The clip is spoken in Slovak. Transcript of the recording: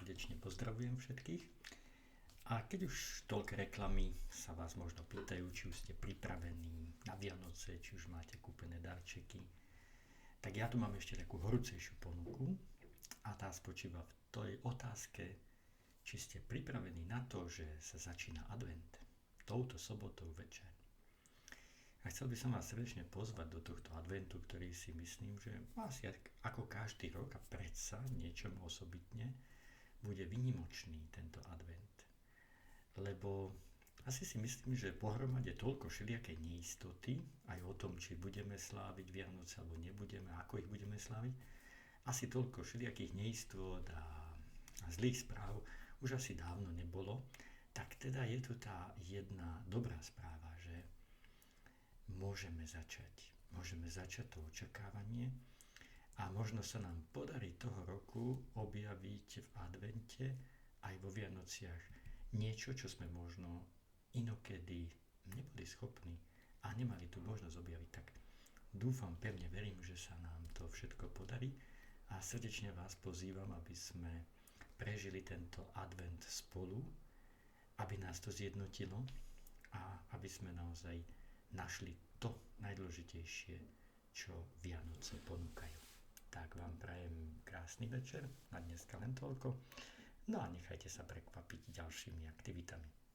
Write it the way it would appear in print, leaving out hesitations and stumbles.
srdečne pozdravujem všetkých. A keď už toľké reklamy sa vás možno pýtajú, či už ste pripravení na Vianoce, či už máte kúpené darčeky, tak ja tu mám ešte takú horúcejšiu ponuku a tá spočíva v tej otázke, či ste pripravení na to, že sa začína advent touto sobotou večer. A chcel by som vás srdečne pozvať do tohto adventu, ktorý si myslím, že asi ako každý rok a predsa niečomu osobitne bude výnimočný tento advent. Lebo asi si myslím, že pohromade toľko všelijakej neistoty, aj o tom, či budeme sláviť Vianoce alebo nebudeme, ako ich budeme sláviť, asi toľko všelijakých neistot a zlých správ už asi dávno nebolo, tak teda je tu tá jedna dobrá správa, že môžeme začať to očakávanie a možno sa nám podarí toho roku objaviť v advente aj vo Vianociach niečo, čo sme možno inokedy neboli schopní a nemali tu možnosť objaviť. Tak dúfam, pevne verím, že sa nám to všetko podarí a srdečne vás pozývam, aby sme prežili tento advent spolu, aby nás to zjednotilo a aby sme naozaj našli to najdôležitejšie, čo Vianoce ponúkajú. Tak vám prajem krásny večer, na dneska len toľko. No a nechajte sa prekvapiť ďalšími aktivitami.